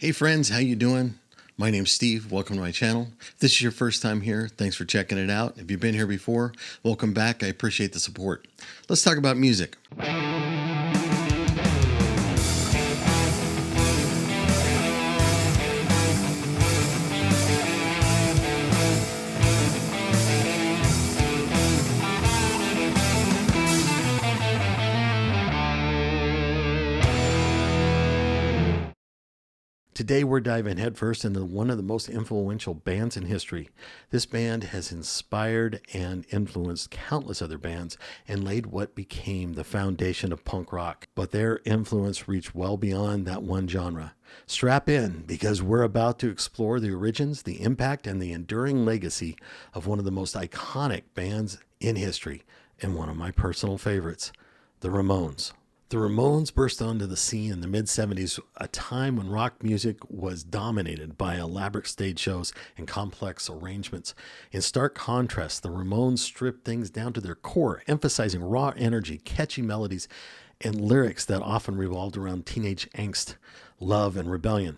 Hey friends, how you doing? My name's Steve. Welcome to my channel. If this is your first time here, thanks for checking it out. If you've been here before, welcome back. I appreciate the support. Let's talk about music. Today we're diving headfirst into one of the most influential bands in history. This band has inspired and influenced countless other bands and laid what became the foundation of punk rock. But their influence reached well beyond that one genre. Strap in because we're about to explore the origins, the impact, and the enduring legacy of one of the most iconic bands in history and one of my personal favorites, the Ramones. The Ramones burst onto the scene in the mid-70s, a time when rock music was dominated by elaborate stage shows and complex arrangements. In stark contrast, the Ramones stripped things down to their core, emphasizing raw energy, catchy melodies, and lyrics that often revolved around teenage angst, love, and rebellion.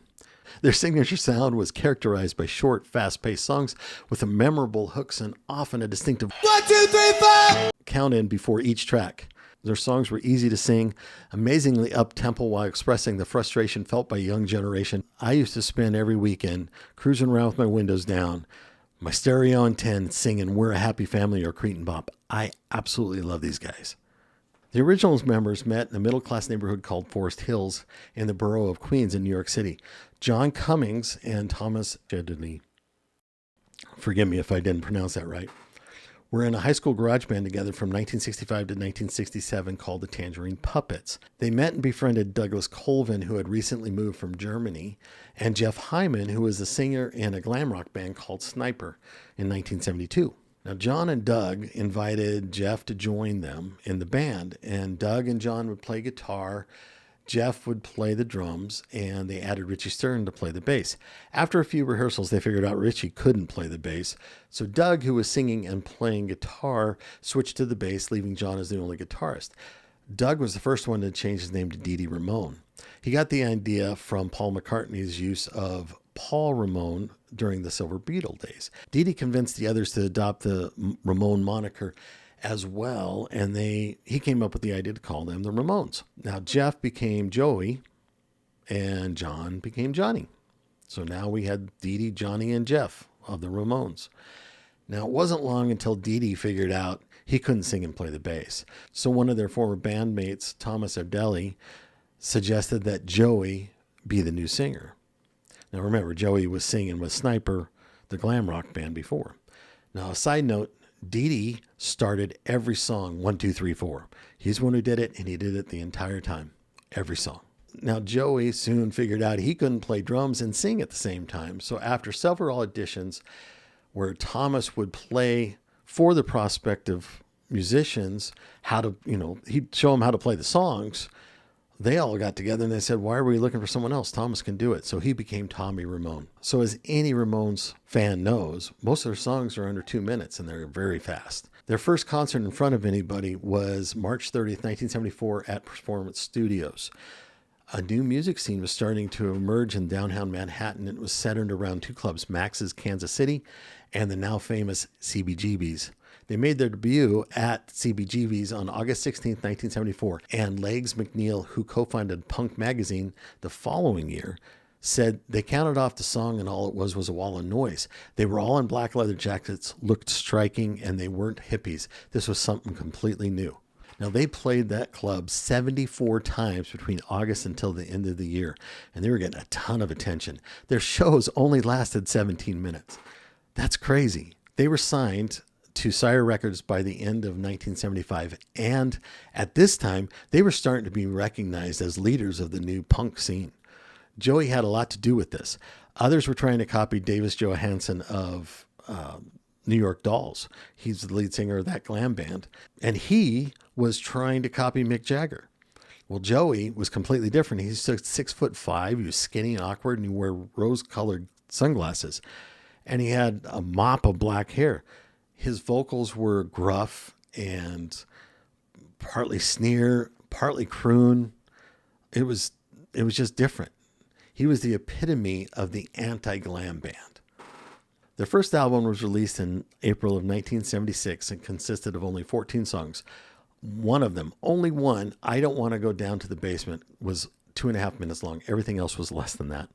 Their signature sound was characterized by short, fast-paced songs with memorable hooks and often a distinctive 1, 2, 3, 4 count in before each track. Their songs were easy to sing, amazingly up-tempo while expressing the frustration felt by a young generation. I used to spend every weekend cruising around with my windows down, my stereo on 10, singing We're a Happy Family or Cretin Bop. I absolutely love these guys. The original members met in a middle-class neighborhood called Forest Hills in the borough of Queens in New York City. John Cummings and Thomas Jedley, forgive me if I didn't pronounce that right, were in a high school garage band together from 1965 to 1967 called the Tangerine Puppets. They met and befriended Douglas Colvin, who had recently moved from Germany, and Jeff Hyman, who was a singer in a glam rock band called Sniper in 1972. Now, John and Doug invited Jeff to join them in the band, and Doug and John would play guitar, Jeff would play the drums, and they added Richie Stern to play the bass. After a few rehearsals, they figured out Richie couldn't play the bass, so Doug, who was singing and playing guitar, switched to the bass, leaving John as the only guitarist. Doug was the first one to change his name to Dee Dee Ramone. He got the idea from Paul McCartney's use of Paul Ramone during the Silver Beetle days. Dee Dee convinced the others to adopt the Ramone moniker as well, and he came up with the idea to call them the Ramones. Now, Jeff became Joey, and John became Johnny. So now we had Dee Dee, Johnny, and Jeff of the Ramones. Now, it wasn't long until Dee Dee figured out he couldn't sing and play the bass. So one of their former bandmates, Thomas Abdelli, suggested that Joey be the new singer. Now, remember, Joey was singing with Sniper, the glam rock band, before. Now, a side note, Dee Dee started every song 1, 2, 3, 4. He's the one who did it, and he did it the entire time, every song. Now, Joey soon figured out he couldn't play drums and sing at the same time. So after several auditions where Thomas would play for the prospective musicians how to, he'd show them how to play the songs, they all got together and they said, why are we looking for someone else? Thomas can do it. So he became Tommy Ramone. So as any Ramones fan knows, most of their songs are under 2 minutes and they're very fast. Their first concert in front of anybody was March 30th, 1974 at Performance Studios. A new music scene was starting to emerge in downtown Manhattan. It was centered around two clubs, Max's Kansas City and the now famous CBGB's. They made their debut at CBGB's on August 16, 1974, and Legs McNeil, who co-founded Punk Magazine the following year, said they counted off the song and all it was a wall of noise. They were all in black leather jackets, looked striking, and they weren't hippies. This was something completely new. Now, they played that club 74 times between August until the end of the year, and they were getting a ton of attention. Their shows only lasted 17 minutes. That's crazy. They were signed to Sire Records by the end of 1975, and at this time, they were starting to be recognized as leaders of the new punk scene. Joey had a lot to do with this. Others were trying to copy Davis Johansen of New York Dolls. He's the lead singer of that glam band, and he was trying to copy Mick Jagger. Well, Joey was completely different. He's 6'5". He was skinny and awkward, and he wore rose-colored sunglasses, and he had a mop of black hair. His vocals were gruff and partly sneer, partly croon. It was just different. He was the epitome of the anti-glam band. Their first album was released in April of 1976 and consisted of only 14 songs. One of them, only one, I Don't Want to Go Down to the Basement, was 2.5 minutes long. Everything else was less than that.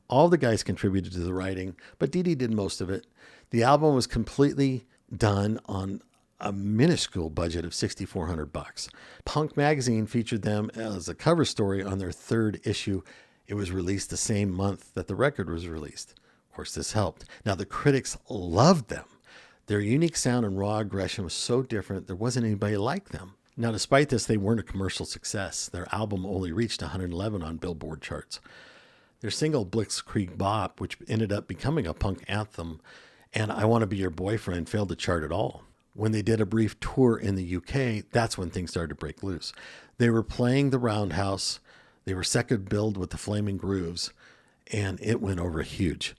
All the guys contributed to the writing, but Dee Dee did most of it. The album was completely done on a minuscule budget of $6,400. Punk magazine featured them as a cover story on their third issue. It was released the same month that the record was released. Of course, this helped. Now, the critics loved them. Their unique sound and raw aggression was so different, there wasn't anybody like them. Now, despite this, they weren't a commercial success. Their album only reached 111 on Billboard charts. Their single Blitzkrieg Bop, which ended up becoming a punk anthem, and I Want to Be Your Boyfriend, failed to chart at all. When they did a brief tour in the UK, that's when things started to break loose. They were playing the Roundhouse. They were second billed with the Flaming Grooves, and it went over huge.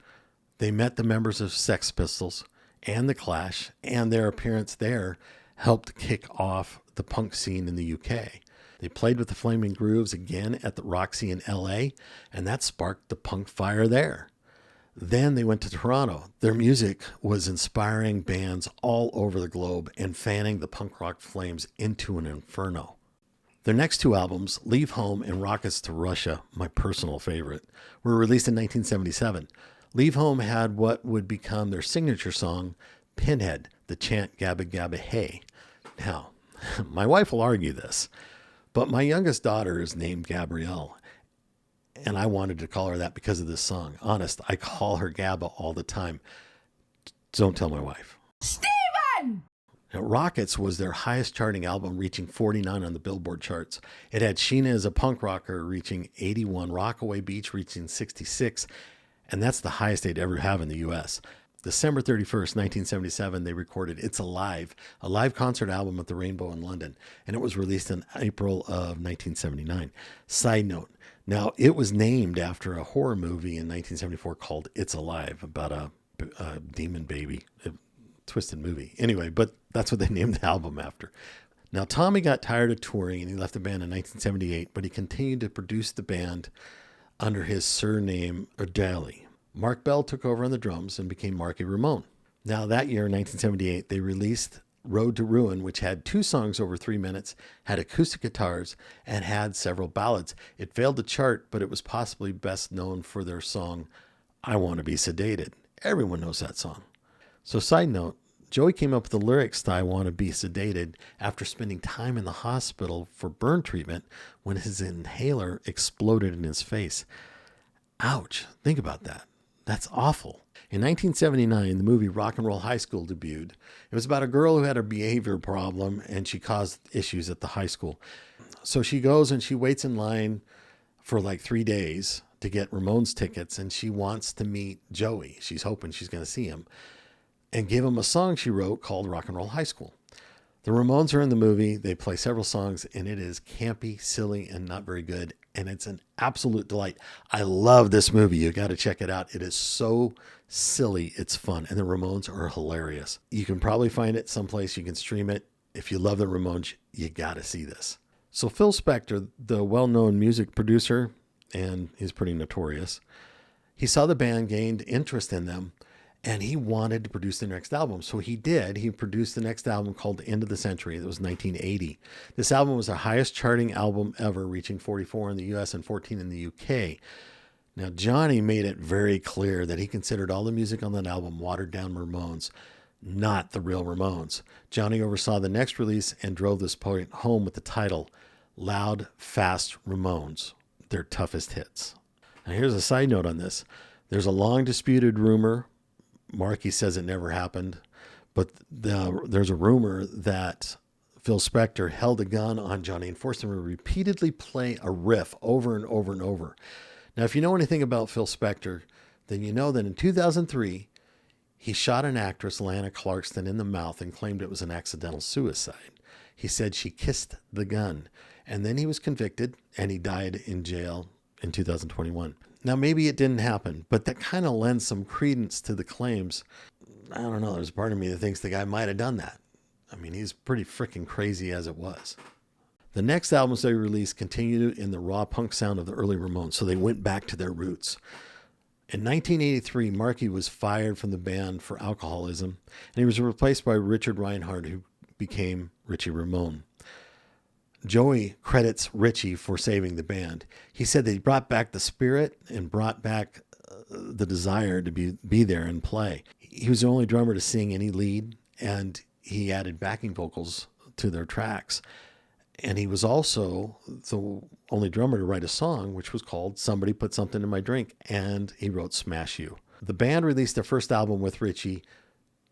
They met the members of Sex Pistols and The Clash, and their appearance there helped kick off the punk scene in the UK. They played with the Flaming Grooves again at the Roxy in LA, and that sparked the punk fire there. Then they went to Toronto. Their music was inspiring bands all over the globe and fanning the punk rock flames into an inferno. Their next two albums, Leave Home and Rockets to Russia, my personal favorite, were released in 1977. Leave Home had what would become their signature song, Pinhead, the chant Gabba Gabba Hey. Now, my wife will argue this, but my youngest daughter is named Gabrielle, and I wanted to call her that because of this song. Honest, I call her Gabba all the time. Don't tell my wife. Steven! Now, Rockets was their highest charting album, reaching 49 on the Billboard charts. It had Sheena as a punk rocker reaching 81, Rockaway Beach reaching 66, and that's the highest they'd ever have in the U.S. December 31st, 1977, they recorded It's Alive, a live concert album at the Rainbow in London, and it was released in April of 1979. Side note, now it was named after a horror movie in 1974 called It's Alive, about a demon baby, a twisted movie. Anyway, but that's what they named the album after. Now, Tommy got tired of touring and he left the band in 1978, but he continued to produce the band under his surname Ardali. Mark Bell took over on the drums and became Marky Ramone. Now, that year, in 1978, they released Road to Ruin, which had 2 songs over 3 minutes, had acoustic guitars, and had several ballads. It failed to chart, but it was possibly best known for their song, I Want to Be Sedated. Everyone knows that song. So, side note, Joey came up with the lyrics to I Want to Be Sedated after spending time in the hospital for burn treatment when his inhaler exploded in his face. Ouch. Think about that. That's awful. In 1979, the movie Rock and Roll High School debuted. It was about a girl who had a behavior problem and she caused issues at the high school. So she goes and she waits in line for like 3 days to get Ramones tickets, and she wants to meet Joey. She's hoping she's going to see him and give him a song she wrote called Rock and Roll High School. The Ramones are in the movie. They play several songs, and it is campy, silly, and not very good. And it's an absolute delight. I love this movie. You got to check it out. It is so silly. It's fun. And the Ramones are hilarious. You can probably find it someplace. You can stream it. If you love the Ramones, you got to see this. So Phil Spector, the well-known music producer, and he's pretty notorious, he saw the band gained interest in them, and he wanted to produce the next album. So he did. He produced the next album called End of the Century. That was 1980. This album was the highest charting album ever, reaching 44 in the US and 14 in the UK. Now, Johnny made it very clear that he considered all the music on that album watered down Ramones, not the real Ramones. Johnny oversaw the next release and drove this point home with the title, Loud, Fast Ramones, their toughest hits. Now, here's a side note on this. There's a long disputed rumor. Marky says it never happened, but there's a rumor that Phil Spector held a gun on Johnny and forced him to repeatedly play a riff over and over and over. Now, if you know anything about Phil Spector, then you know that in 2003, he shot an actress, Lana Clarkston, in the mouth and claimed it was an accidental suicide. He said she kissed the gun, and then he was convicted and he died in jail in 2021. Now, maybe it didn't happen, but that kind of lends some credence to the claims. I don't know. There's a part of me that thinks the guy might have done that. I mean, he's pretty freaking crazy as it was. The next albums they released continued in the raw punk sound of the early Ramones, so they went back to their roots. In 1983, Markey was fired from the band for alcoholism, and he was replaced by Richard Reinhardt, who became Richie Ramone. Joey credits Richie for saving the band. He said that he brought back the spirit and brought back the desire to be there and play. He was the only drummer to sing any lead, and he added backing vocals to their tracks. And he was also the only drummer to write a song, which was called Somebody Put Something in My Drink, and he wrote Smash You. The band released their first album with Richie,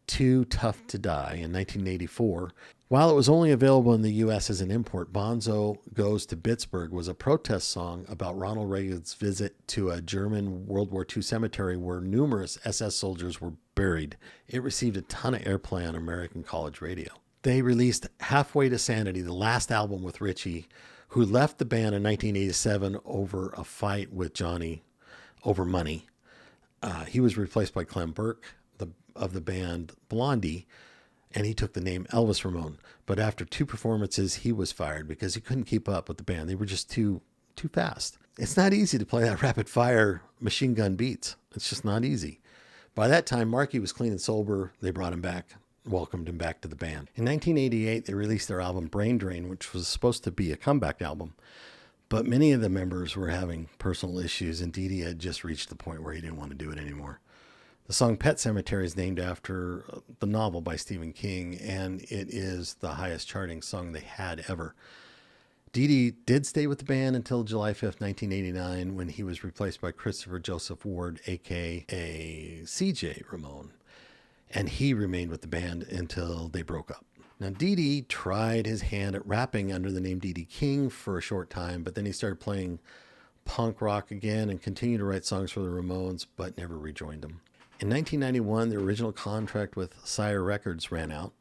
Too Tough to Die, in 1984. While it was only available in the U.S. as an import, Bonzo Goes to Pittsburgh was a protest song about Ronald Reagan's visit to a German World War II cemetery where numerous SS soldiers were buried. It received a ton of airplay on American college radio. They released Halfway to Sanity, the last album with Richie, who left the band in 1987 over a fight with Johnny over money. He was replaced by Clem Burke of the band Blondie, and he took the name Elvis Ramone. But after 2 performances, he was fired because he couldn't keep up with the band. They were just too fast. It's not easy to play that rapid fire machine gun beats. It's just not easy. By that time, Markey was clean and sober. They brought him back, welcomed him back to the band. In 1988, they released their album Brain Drain, which was supposed to be a comeback album. But many of the members were having personal issues, and Dee Dee had just reached the point where he didn't want to do it anymore. The song Pet Sematary is named after the novel by Stephen King, and it is the highest charting song they had ever. Dee Dee did stay with the band until July 5th, 1989, when he was replaced by Christopher Joseph Ward, a.k.a. C.J. Ramone. And he remained with the band until they broke up. Now, Dee Dee tried his hand at rapping under the name Dee Dee King for a short time, but then he started playing punk rock again and continued to write songs for the Ramones, but never rejoined them. In 1991, their original contract with Sire Records ran out,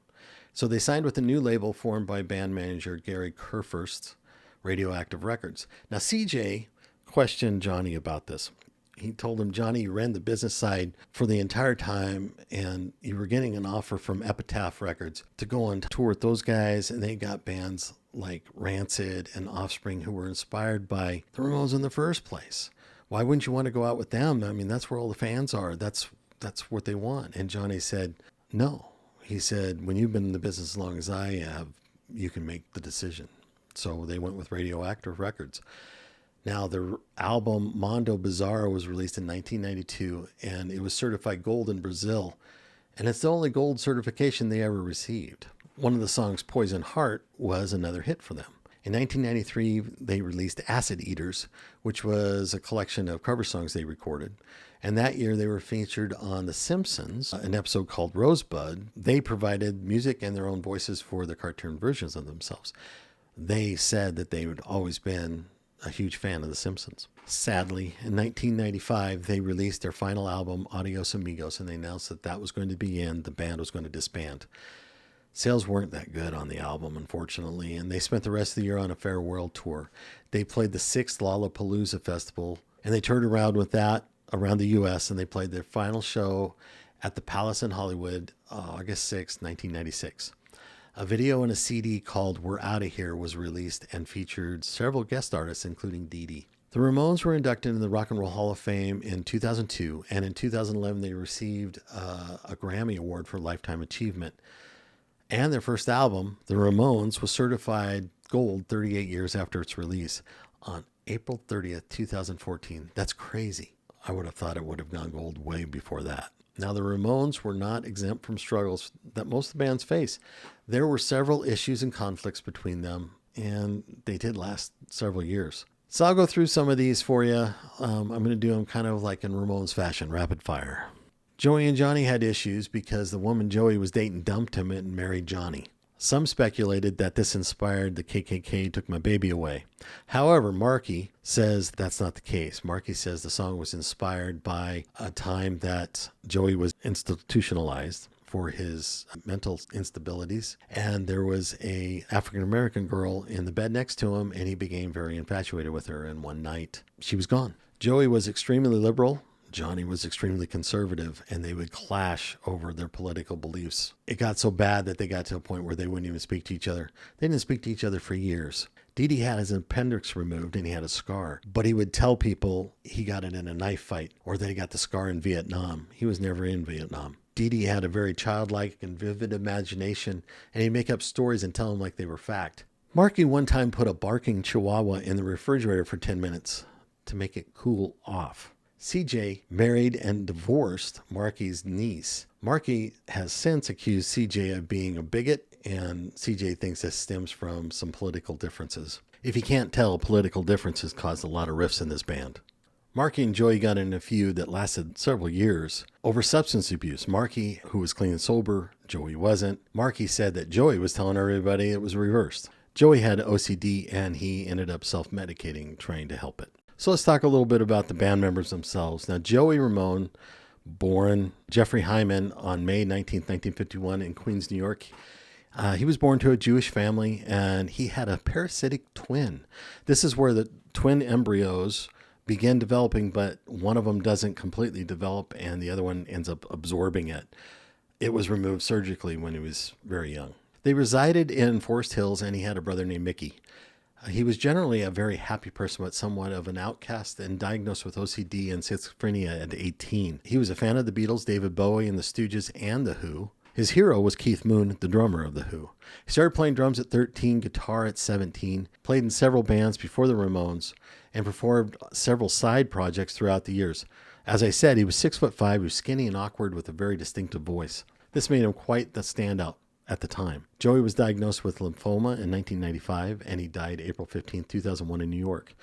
so they signed with a new label formed by band manager Gary Kurfürst, Radioactive Records. Now, CJ questioned Johnny about this. He told him, Johnny, you ran the business side for the entire time, and you were getting an offer from Epitaph Records to go on tour with those guys, and they got bands like Rancid and Offspring who were inspired by the Ramones in the first place. Why wouldn't you want to go out with them? I mean, that's where all the fans are. That's what they want. And Johnny said, no. He said, when you've been in the business as long as I have, you can make the decision. So they went with Radioactive Records. Now, their album Mondo Bizarro was released in 1992, and it was certified gold in Brazil. And it's the only gold certification they ever received. One of the songs, Poison Heart, was another hit for them. In 1993, they released Acid Eaters, which was a collection of cover songs they recorded. And that year, they were featured on The Simpsons, an episode called Rosebud. They provided music and their own voices for the cartoon versions of themselves. They said that they had always been a huge fan of The Simpsons. Sadly, in 1995, they released their final album, Adios Amigos, and they announced that that was going to be the band was going to disband. Sales weren't that good on the album, unfortunately, and they spent the rest of the year on a farewell tour. They played the 6th Lollapalooza Festival, and they toured around with that around the U.S., and they played their final show at the Palace in Hollywood, August 6, 1996. A video and a CD called We're Outta Here was released and featured several guest artists, including Dee Dee. The Ramones were inducted into the Rock and Roll Hall of Fame in 2002, and in 2011 they received a Grammy Award for Lifetime Achievement. And their first album, The Ramones, was certified gold 38 years after its release on April 30th, 2014. That's crazy. I would have thought it would have gone gold way before that. Now, the Ramones were not exempt from struggles that most of the bands face. There were several issues and conflicts between them, and they did last several years. So I'll go through some of these for you. I'm going to do them kind of like in Ramones fashion, rapid fire. Joey and Johnny had issues because the woman Joey was dating dumped him and married Johnny. Some speculated that this inspired the KKK Took My Baby Away. However, Markey says that's not the case. Markey says the song was inspired by a time that Joey was institutionalized for his mental instabilities, and there was a African-American girl in the bed next to him, and he became very infatuated with her, and one night she was gone. Joey was extremely liberal. Johnny was extremely conservative, and they would clash over their political beliefs. It got so bad that they got to a point where they wouldn't even speak to each other. They didn't speak to each other for years. Dee Dee had his appendix removed and he had a scar, but he would tell people he got it in a knife fight or that he got the scar in Vietnam. He was never in Vietnam. Dee Dee had a very childlike and vivid imagination, and he'd make up stories and tell them like they were fact. Marky one time put a barking chihuahua in the refrigerator for 10 minutes to make it cool off. CJ married and divorced Marky's niece. Marky has since accused CJ of being a bigot, and CJ thinks this stems from some political differences. If you can't tell, political differences caused a lot of rifts in this band. Marky and Joey got in a feud that lasted several years over substance abuse. Marky, who was clean and sober, Joey wasn't. Marky said that Joey was telling everybody it was reversed. Joey had OCD and he ended up self-medicating, trying to help it. So let's talk a little bit about the band members themselves. Now, Joey Ramone, born Jeffrey Hyman on May 19, 1951 in Queens, New York. He was born to a Jewish family and he had a parasitic twin. This is where the twin embryos begin developing, but one of them doesn't completely develop and the other one ends up absorbing it. It was removed surgically when he was very young. They resided in Forest Hills and he had a brother named Mickey. He was generally a very happy person, but somewhat of an outcast and diagnosed with OCD and schizophrenia at 18. He was a fan of the Beatles, David Bowie, and the Stooges, and The Who. His hero was Keith Moon, the drummer of The Who. He started playing drums at 13, guitar at 17, played in several bands before the Ramones, and performed several side projects throughout the years. As I said, he was 6'5", he was skinny and awkward with a very distinctive voice. This made him quite the standout at the time. Joey was diagnosed with lymphoma in 1995, and he died April 15, 2001 in New York.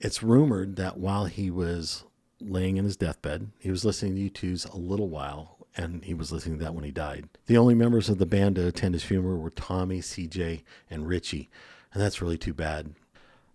It's rumored that while he was laying in his deathbed, he was listening to U2's A Little While, and he was listening to that when he died. The only members of the band to attend his funeral were Tommy, CJ, and Richie, and that's really too bad.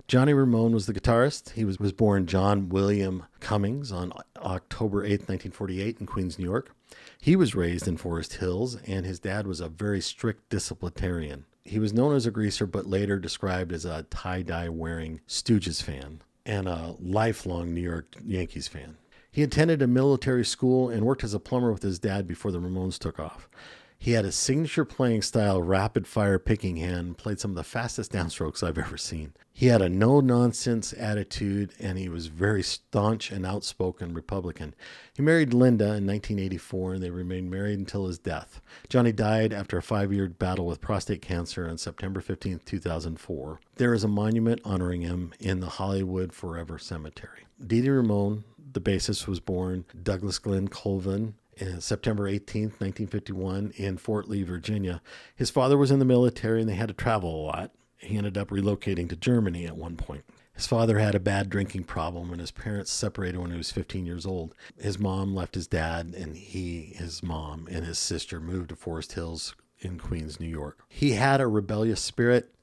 Johnny Ramone was the guitarist. He was born John William Cummings on October 8, 1948 in Queens, New York. He was raised in Forest Hills, and his dad was a very strict disciplinarian. He was known as a greaser, but later described as a tie-dye wearing Stooges fan and a lifelong New York Yankees fan. He attended a military school and worked as a plumber with his dad before the Ramones took off. He had a signature playing style, rapid-fire picking hand, and played some of the fastest downstrokes I've ever seen. He had a no-nonsense attitude, and he was very staunch and outspoken Republican. He married Linda in 1984, and they remained married until his death. Johnny died after a 5-year battle with prostate cancer on September 15, 2004. There is a monument honoring him in the Hollywood Forever Cemetery. Dee Dee Ramone, the bassist, was born Douglas Glenn Colvin, September 18th, 1951 in Fort Lee, Virginia. His father was in the military and they had to travel a lot. He ended up relocating to Germany at one point. His father had a bad drinking problem and his parents separated when he was 15 years old. His mom left his dad and his mom and his sister moved to Forest Hills in Queens, New York. He had a rebellious spirit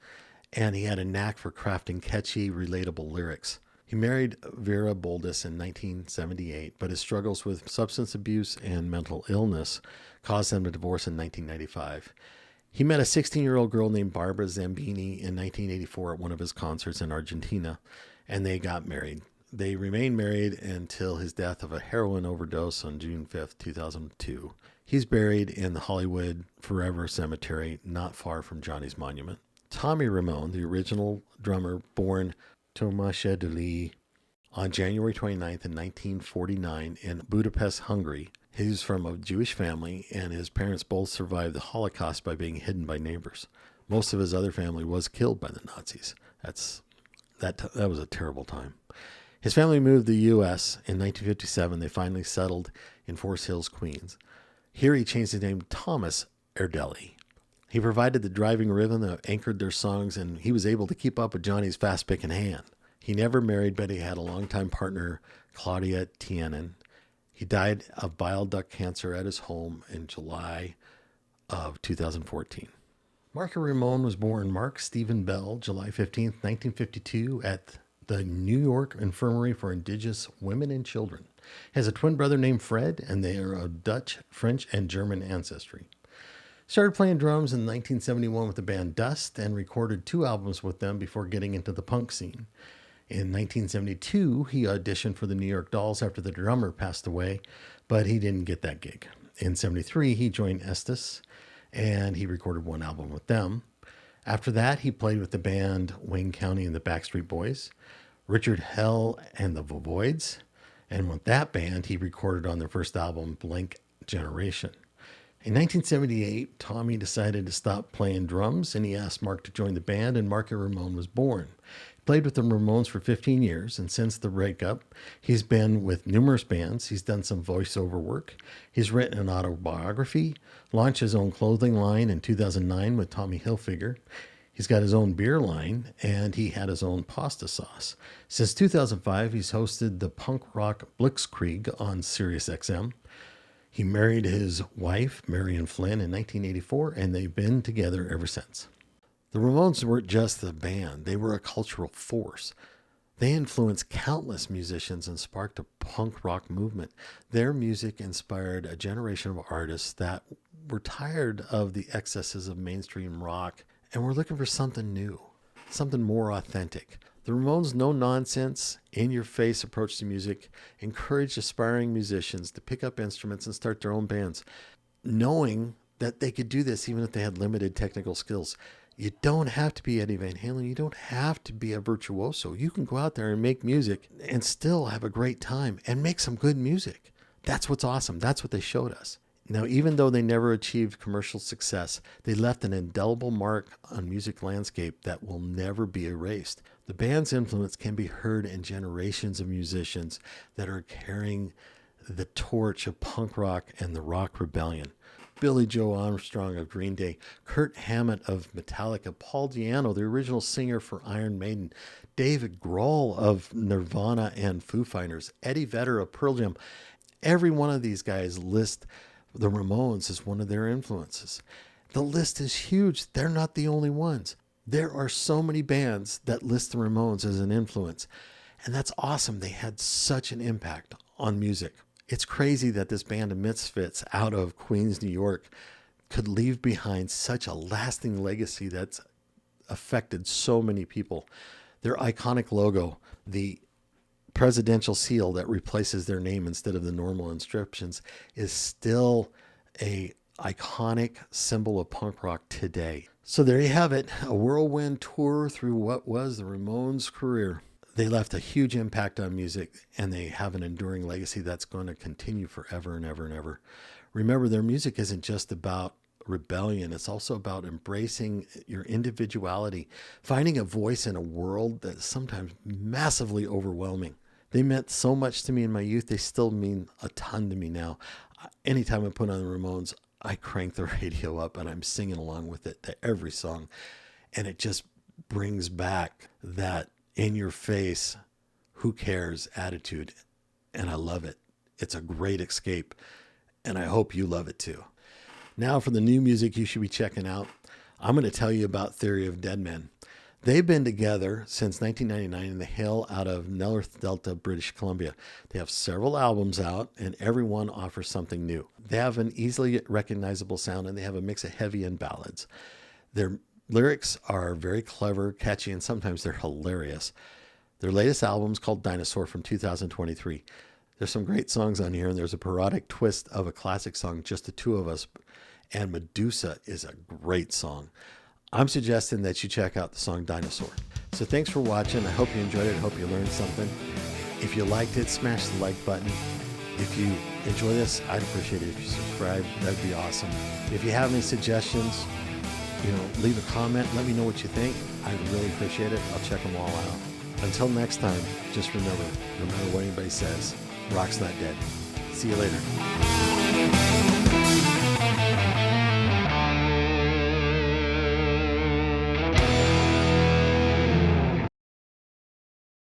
and he had a knack for crafting catchy, relatable lyrics. He married Vera Boldis in 1978, but his struggles with substance abuse and mental illness caused them to divorce in 1995. He met a 16-year-old girl named Barbara Zambini in 1984 at one of his concerts in Argentina, and they got married. They remained married until his death of a heroin overdose on June 5th, 2002. He's buried in the Hollywood Forever Cemetery, not far from Johnny's monument. Tommy Ramone, the original drummer, born Tomasz Duli on January 29th in 1949 in Budapest, Hungary. He's from a Jewish family, and his parents both survived the Holocaust by being hidden by neighbors. Most of his other family was killed by the Nazis. That was a terrible time. His family moved to the U.S. in 1957. They finally settled in Forest Hills, Queens. Here he changed his name to Thomas Erdelli. He provided the driving rhythm that anchored their songs, and he was able to keep up with Johnny's fast-picking hand. He never married, but he had a longtime partner, Claudia Tienen. He died of bile duct cancer at his home in July of 2014. Marky Ramone was born Mark Stephen Bell, July 15, 1952, at the New York Infirmary for Indigenous Women and Children. He has a twin brother named Fred, and they are of Dutch, French, and German ancestry. Started playing drums in 1971 with the band Dust and recorded 2 albums with them before getting into the punk scene. In 1972, he auditioned for the New York Dolls after the drummer passed away, but he didn't get that gig. In 1973, he joined Estes, and he recorded 1 album with them. After that, he played with the band Wayne County and the Backstreet Boys, Richard Hell and the Voids, and with that band, he recorded on their first album, Blank Generation. In 1978, Tommy decided to stop playing drums, and he asked Mark to join the band, and Marky Ramone was born. He played with the Ramones for 15 years, and since the breakup, he's been with numerous bands. He's done some voiceover work. He's written an autobiography, launched his own clothing line in 2009 with Tommy Hilfiger. He's got his own beer line, and he had his own pasta sauce. Since 2005, he's hosted the punk rock Blitzkrieg on SiriusXM. He married his wife, Marion Flynn, in 1984, and they've been together ever since. The Ramones weren't just a band, they were a cultural force. They influenced countless musicians and sparked a punk rock movement. Their music inspired a generation of artists that were tired of the excesses of mainstream rock and were looking for something new, something more authentic. The Ramones' no-nonsense, in-your-face approach to music encouraged aspiring musicians to pick up instruments and start their own bands, knowing that they could do this even if they had limited technical skills. You don't have to be Eddie Van Halen. You don't have to be a virtuoso. You can go out there and make music and still have a great time and make some good music. That's what's awesome. That's what they showed us. Now, even though they never achieved commercial success, they left an indelible mark on music landscape that will never be erased. The band's influence can be heard in generations of musicians that are carrying the torch of punk rock and the rock rebellion. Billy Joe Armstrong of Green Day, Kurt Hammett of Metallica, Paul Di'Anno, the original singer for Iron Maiden, David Grohl of Nirvana and Foo Fighters, Eddie Vedder of Pearl Jam. Every one of these guys list the Ramones as one of their influences. The list is huge. They're not the only ones. There are so many bands that list the Ramones as an influence. And that's awesome. They had such an impact on music. It's crazy that this band of misfits out of Queens, New York could leave behind such a lasting legacy that's affected so many people. Their iconic logo, the presidential seal that replaces their name instead of the normal inscriptions, is still a iconic symbol of punk rock today. So there you have it, a whirlwind tour through what was the Ramones' career. They left a huge impact on music, and they have an enduring legacy that's going to continue forever and ever and ever. Remember, their music isn't just about rebellion. It's also about embracing your individuality, finding a voice in a world that's sometimes massively overwhelming. They meant so much to me in my youth. They still mean a ton to me now. Anytime I put on the Ramones, I crank the radio up and I'm singing along with it to every song. And it just brings back that in your face, who cares attitude. And I love it. It's a great escape. And I hope you love it too. Now for the new music you should be checking out, I'm going to tell you about Theory of Dead Men. They've been together since 1999 and they hail out of North Delta, British Columbia. They have several albums out and every one offers something new. They have an easily recognizable sound and they have a mix of heavy and ballads. Their lyrics are very clever, catchy, and sometimes they're hilarious. Their latest album is called Dinosaur from 2023. There's some great songs on here and there's a parodic twist of a classic song, Just the Two of Us. And Medusa is a great song. I'm suggesting that you check out the song Dinosaur. So thanks for watching. I hope you enjoyed it. I hope you learned something. If you liked it, smash the like button. If you enjoy this, I'd appreciate it if you subscribe. That'd be awesome. If you have any suggestions, leave a comment. Let me know what you think. I'd really appreciate it. I'll check them all out. Until next time, just remember, no matter what anybody says, rock's not dead. See you later.